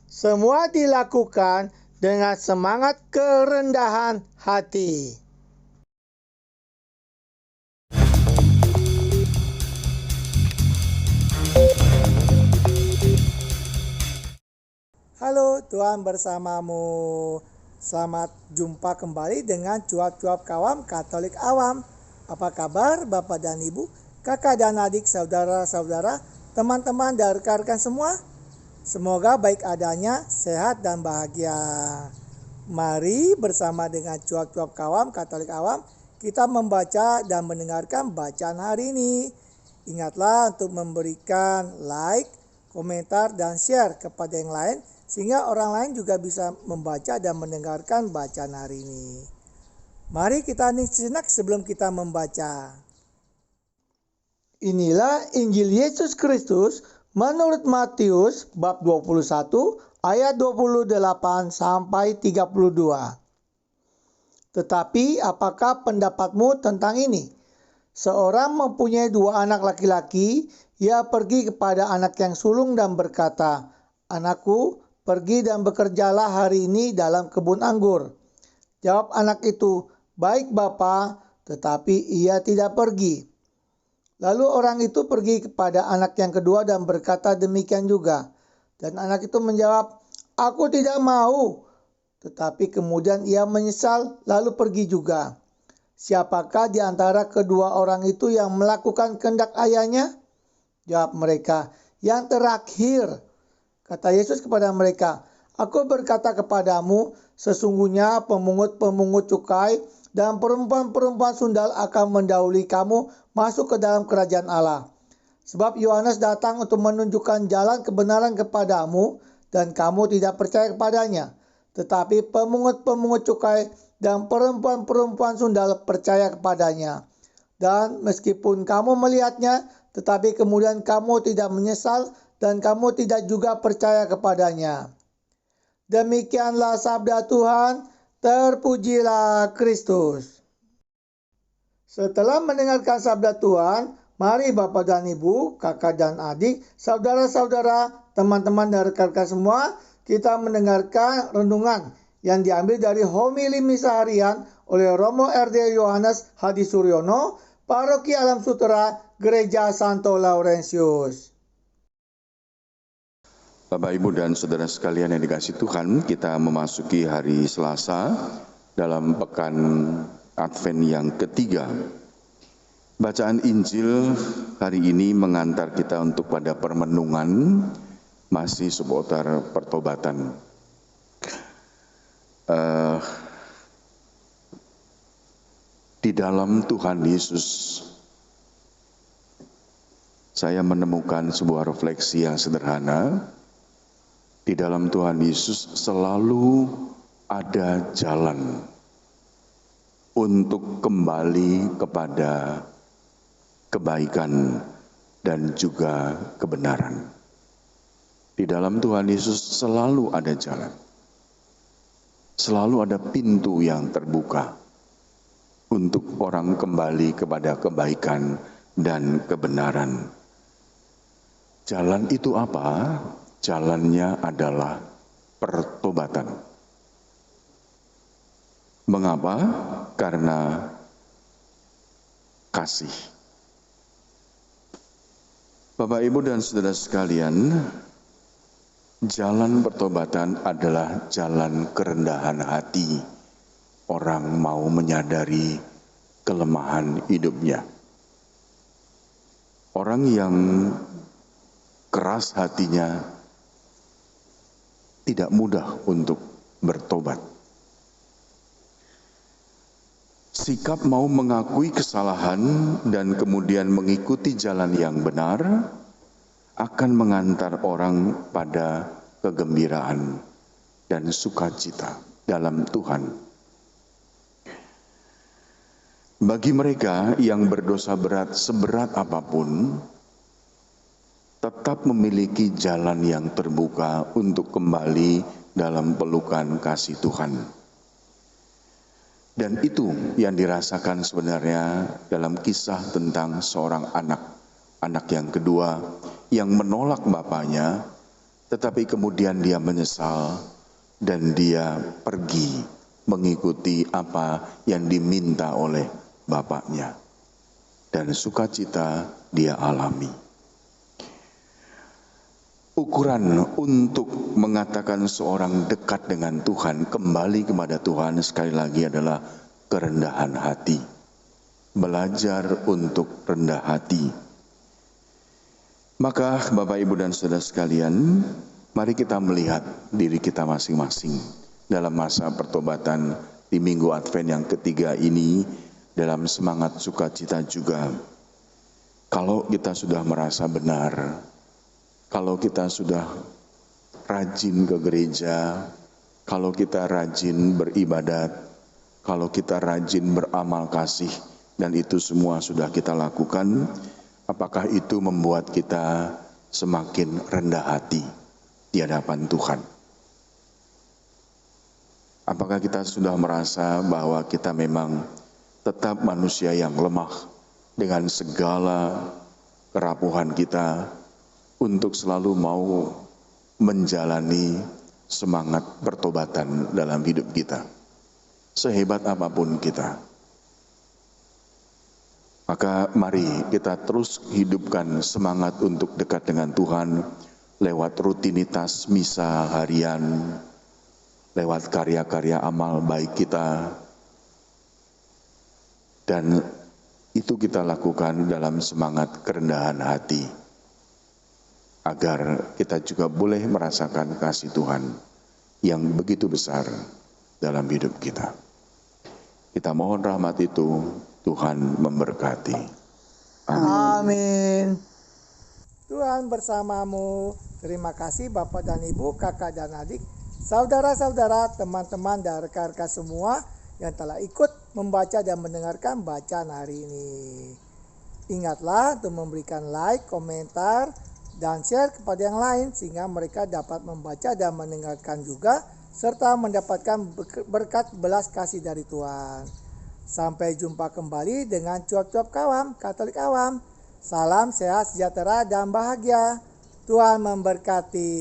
Semua dilakukan dengan semangat kerendahan hati. Halo, Tuhan bersamamu. Selamat jumpa kembali dengan cuap-cuap kawam Katolik awam. Apa kabar Bapak dan Ibu, kakak dan adik, saudara-saudara, teman-teman dan rekan-rekan semua? Semoga baik adanya, sehat dan bahagia. Mari bersama dengan cuap-cuap kawam Katolik awam, kita membaca dan mendengarkan bacaan hari ini. Ingatlah untuk memberikan like, komentar, dan share kepada yang lain, sehingga orang lain juga bisa membaca dan mendengarkan bacaan hari ini. Mari kita hening sejenak sebelum kita membaca. Inilah Injil Yesus Kristus menurut Matius bab 21 ayat 28 sampai 32. Tetapi apakah pendapatmu tentang ini? Seorang mempunyai 2 anak laki-laki, ia pergi kepada anak yang sulung dan berkata, "Anakku, pergi dan bekerjalah hari ini dalam kebun anggur." Jawab anak itu, "Baik Bapa," tetapi ia tidak pergi. Lalu orang itu pergi kepada anak yang kedua dan berkata demikian juga. Dan anak itu menjawab, "Aku tidak mau." Tetapi kemudian ia menyesal lalu pergi juga. Siapakah di antara kedua orang itu yang melakukan kehendak ayahnya? Jawab mereka, "Yang terakhir." Kata Yesus kepada mereka, "Aku berkata kepadamu, sesungguhnya pemungut-pemungut cukai dan perempuan-perempuan sundal akan mendahului kamu masuk ke dalam kerajaan Allah. Sebab Yohanes datang untuk menunjukkan jalan kebenaran kepadamu, dan kamu tidak percaya kepadanya. Tetapi pemungut-pemungut cukai dan perempuan-perempuan sundal percaya kepadanya. Dan meskipun kamu melihatnya, tetapi kemudian kamu tidak menyesal, dan kamu tidak juga percaya kepadanya." Demikianlah sabda Tuhan, terpujilah Kristus. Setelah mendengarkan sabda Tuhan, mari Bapak dan Ibu, kakak dan adik, saudara-saudara, teman-teman dan rekan-rekan semua, kita mendengarkan renungan yang diambil dari homili misa harian oleh Romo RD Yohanes Hadi Suryono, Paroki Alam Sutera, Gereja Santo Laurentius. Bapak, Ibu, dan Saudara sekalian yang dikasihi Tuhan, kita memasuki hari Selasa dalam pekan Advent yang ketiga. Bacaan Injil hari ini mengantar kita untuk pada permenungan masih seputar pertobatan. Di dalam Tuhan Yesus, saya menemukan sebuah refleksi yang sederhana. Di dalam Tuhan Yesus selalu ada jalan untuk kembali kepada kebaikan dan juga kebenaran. Di dalam Tuhan Yesus selalu ada jalan. Selalu ada pintu yang terbuka untuk orang kembali kepada kebaikan dan kebenaran. Jalan itu apa? Jalannya adalah pertobatan. Mengapa? Karena kasih. Bapak, Ibu, dan Saudara sekalian, jalan pertobatan adalah jalan kerendahan hati. Orang mau menyadari kelemahan hidupnya. Orang yang keras hatinya tidak mudah untuk bertobat. Sikap mau mengakui kesalahan dan kemudian mengikuti jalan yang benar akan mengantar orang pada kegembiraan dan sukacita dalam Tuhan. Bagi mereka yang berdosa berat seberat apapun, tetap memiliki jalan yang terbuka untuk kembali dalam pelukan kasih Tuhan. Dan itu yang dirasakan sebenarnya dalam kisah tentang seorang anak yang kedua yang menolak bapaknya tetapi kemudian dia menyesal dan dia pergi mengikuti apa yang diminta oleh bapaknya. Dan sukacita dia alami. Ukuran untuk mengatakan seorang dekat dengan Tuhan, kembali kepada Tuhan sekali lagi adalah kerendahan hati. Belajar untuk rendah hati. Maka Bapak, Ibu, dan Saudara sekalian, mari kita melihat diri kita masing-masing dalam masa pertobatan di Minggu Advent yang ketiga ini, dalam semangat sukacita juga. Kalau kita sudah merasa benar, kalau kita sudah rajin ke gereja, kalau kita rajin beribadat, kalau kita rajin beramal kasih, dan itu semua sudah kita lakukan, apakah itu membuat kita semakin rendah hati di hadapan Tuhan? Apakah kita sudah merasa bahwa kita memang tetap manusia yang lemah dengan segala kerapuhan kita untuk selalu mau menjalani semangat pertobatan dalam hidup kita, sehebat apapun kita? Maka mari kita terus hidupkan semangat untuk dekat dengan Tuhan lewat rutinitas misa harian, lewat karya-karya amal baik kita, dan itu kita lakukan dalam semangat kerendahan hati, agar kita juga boleh merasakan kasih Tuhan yang begitu besar dalam hidup kita. Kita mohon rahmat itu, Tuhan memberkati. Amin. Tuhan bersamamu. Terima kasih Bapak dan Ibu, kakak dan adik, saudara-saudara, teman-teman dan rekan-rekan semua yang telah ikut membaca dan mendengarkan bacaan hari ini. Ingatlah untuk memberikan like, komentar, dan share kepada yang lain sehingga mereka dapat membaca dan mendengarkan juga serta mendapatkan berkat belas kasih dari Tuhan. Sampai jumpa kembali dengan cuap-cuap kawam, Katolik awam. Salam sehat, sejahtera, dan bahagia. Tuhan memberkati.